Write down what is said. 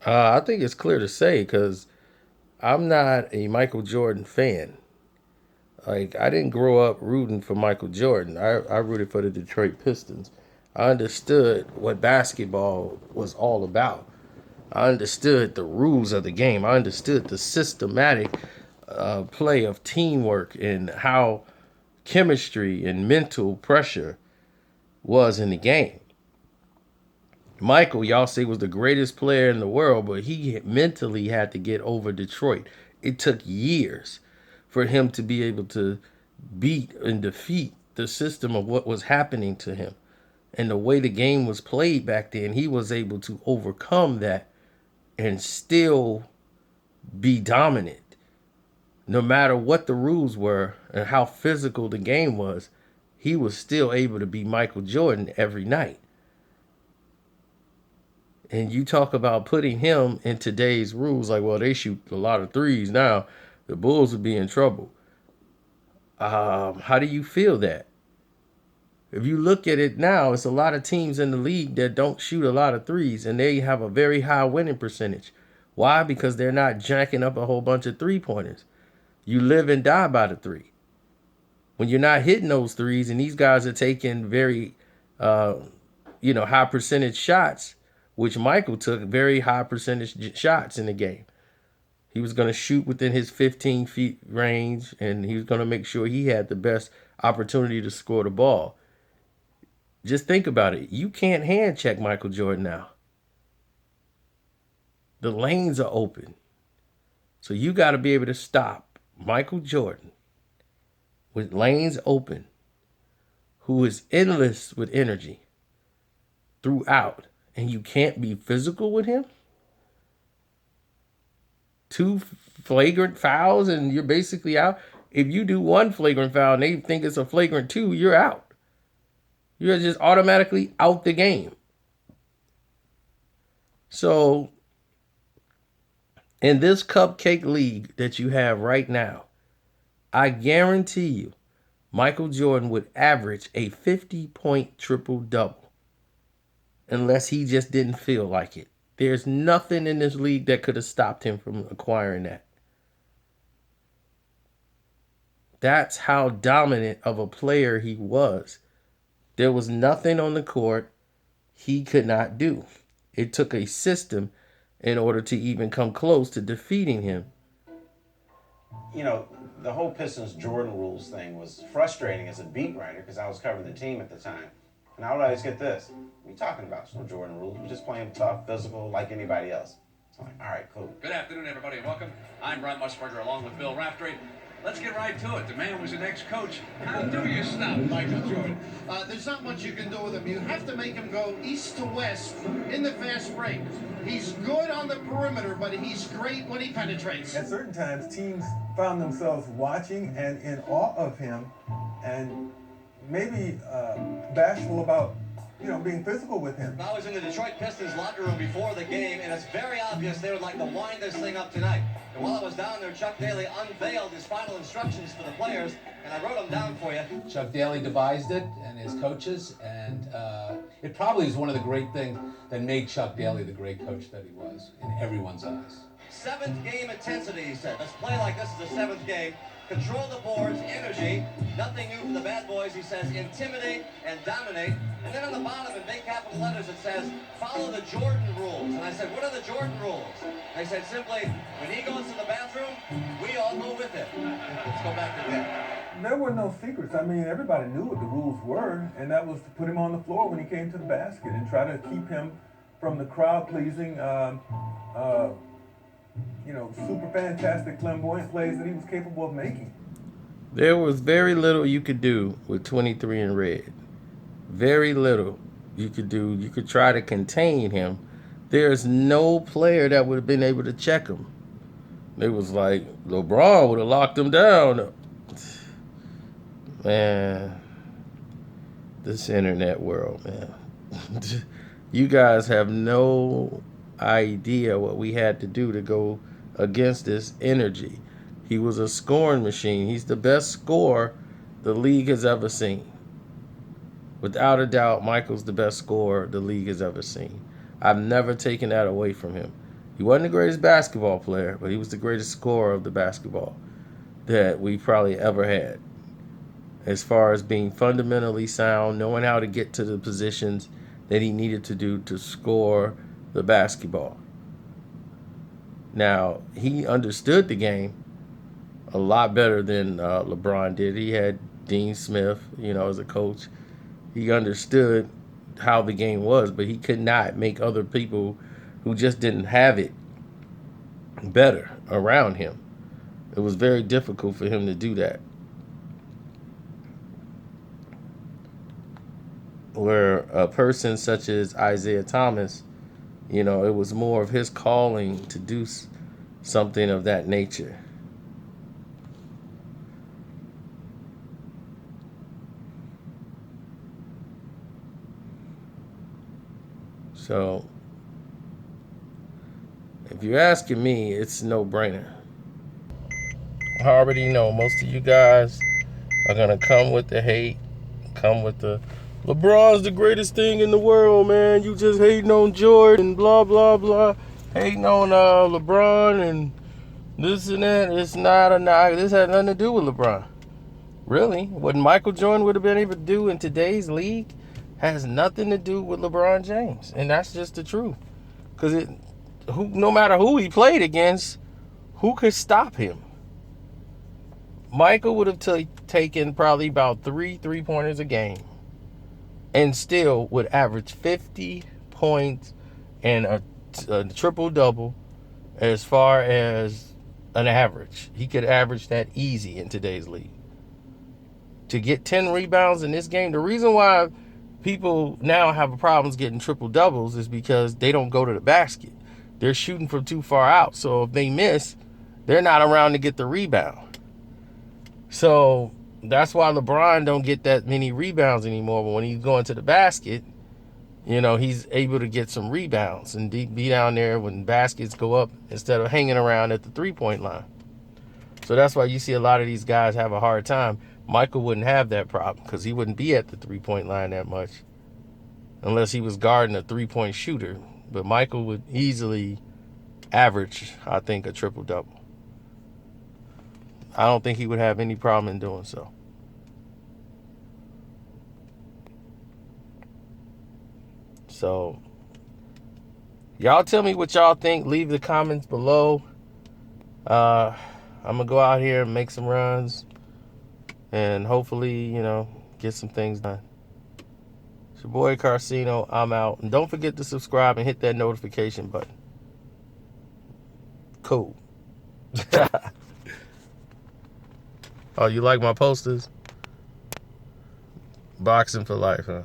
I think it's clear to say because I'm not a Michael Jordan fan. Like, I didn't grow up rooting for Michael Jordan. I rooted for the Detroit Pistons. I understood what basketball was all about. I understood the rules of the game. I understood the systematic play of teamwork and how chemistry and mental pressure was in the game. Michael, y'all say, was the greatest player in the world, but he mentally had to get over Detroit. It took years for him to be able to beat and defeat the system of what was happening to him. And the way the game was played back then, he was able to overcome that and still be dominant. No matter what the rules were and how physical the game was, he was still able to be Michael Jordan every night. And you talk about putting him in today's rules, like, well, they shoot a lot of threes now. The Bulls would be in trouble. How do you feel that? If you look at it now, it's a lot of teams in the league that don't shoot a lot of threes, and they have a very high winning percentage. Why? Because they're not jacking up a whole bunch of three pointers. You live and die by the three. When you're not hitting those threes, and these guys are taking very, uh, high percentage shots, which Michael took very high percentage shots in the game. He was going to shoot within his 15 feet range, and he was going to make sure he had the best opportunity to score the ball. Just think about it. You can't hand check Michael Jordan now. The lanes are open. So you got to be able to stop Michael Jordan with lanes open, who is endless with energy throughout, and you can't be physical with him. Two flagrant fouls, and you're basically out. If you do one flagrant foul and they think it's a flagrant two, you're out. You're just automatically out the game. So, in this cupcake league that you have right now, I guarantee you, Michael Jordan would average a 50-point triple double unless he just didn't feel like it. There's nothing in this league that could have stopped him from acquiring that. That's how dominant of a player he was. There was nothing on the court he could not do. It took a system in order to even come close to defeating him. You know, the whole Pistons Jordan rules thing was frustrating as a beat writer because I was covering the team at the time. And I would always get this. What are you talking about? There's no Jordan rules. We're just playing tough, physical, like anybody else. So I'm like, all right, cool. Good afternoon, everybody, and welcome. I'm Brian Musburger along with Bill Raftery. Let's get right to it. The man was an ex-coach. How do you stop Michael Jordan? There's not much you can do with him. You have to make him go east to west in the fast break. He's good on the perimeter, but he's great when he penetrates. At certain times, teams found themselves watching and in awe of him, and maybe bashful about, being physical with him. I was in the Detroit Pistons locker room before the game, and it's very obvious they would like to wind this thing up tonight. And while I was down there, Chuck Daly unveiled his final instructions for the players, and I wrote them down for you. Chuck Daly devised it, and his coaches, and it probably is one of the great things that made Chuck Daly the great coach that he was in everyone's eyes. Seventh game intensity, he said. Let's play like this is the seventh game. Control the boards, energy. Nothing new for the bad boys, he says. Intimidate and dominate. And then on the bottom in big capital letters it says, follow the Jordan rules. And I said, what are the Jordan rules? They said simply, when he goes to the bathroom, we all go with it. Let's go back to that. There were no secrets. I mean, everybody knew what the rules were, and that was to put him on the floor when he came to the basket and try to keep him from the crowd-pleasing, super fantastic, flamboyant plays that he was capable of making. There was very little you could do with 23 in red. Very little you could do. You could try to contain him. There's no player that would have been able to check him. It was like LeBron would have locked him down. Man, this internet world, man. You guys have no idea what we had to do to go against this energy. He was a scoring machine. He's the best scorer the league has ever seen. Without a doubt, Michael's the best scorer the league has ever seen. I've never taken that away from him. He wasn't the greatest basketball player, but he was the greatest scorer of the basketball that we probably ever had. As far as being fundamentally sound, knowing how to get to the positions that he needed to do to score the basketball. Now, he understood the game a lot better than LeBron did. He had Dean Smith, as a coach. He understood how the game was, but he could not make other people who just didn't have it better around him. It was very difficult for him to do that. Where a person such as Isaiah Thomas, it was more of his calling to do something of that nature. So, if you're asking me, it's no brainer. I already know most of you guys are going to come with the hate, come with the LeBron's the greatest thing in the world, man. You just hating on Jordan, blah, blah, blah. Hating on LeBron and this and that. It's not this had nothing to do with LeBron. Really? What Michael Jordan would have been able to do in today's league has nothing to do with LeBron James. And that's just the truth. Because no matter who he played against, who could stop him? Michael would have taken probably about 3 3-pointers a game and still would average 50 points and a triple-double as far as an average. He could average that easy in today's league. To get 10 rebounds in this game, the reason why people now have problems getting triple-doubles is because they don't go to the basket. They're shooting from too far out. So if they miss, they're not around to get the rebound. So that's why LeBron don't get that many rebounds anymore. But when he's going to the basket, he's able to get some rebounds and be down there when baskets go up instead of hanging around at the 3-point line. So that's why you see a lot of these guys have a hard time. Michael wouldn't have that problem because he wouldn't be at the 3-point line that much unless he was guarding a 3-point shooter. But Michael would easily average, I think, a triple-double. I don't think he would have any problem in doing so. So, y'all tell me what y'all think. Leave the comments below. I'm going to go out here and make some runs and hopefully, get some things done. It's your boy Carcino. I'm out. And don't forget to subscribe and hit that notification button. Cool. Oh, you like my posters? Boxing for life, huh?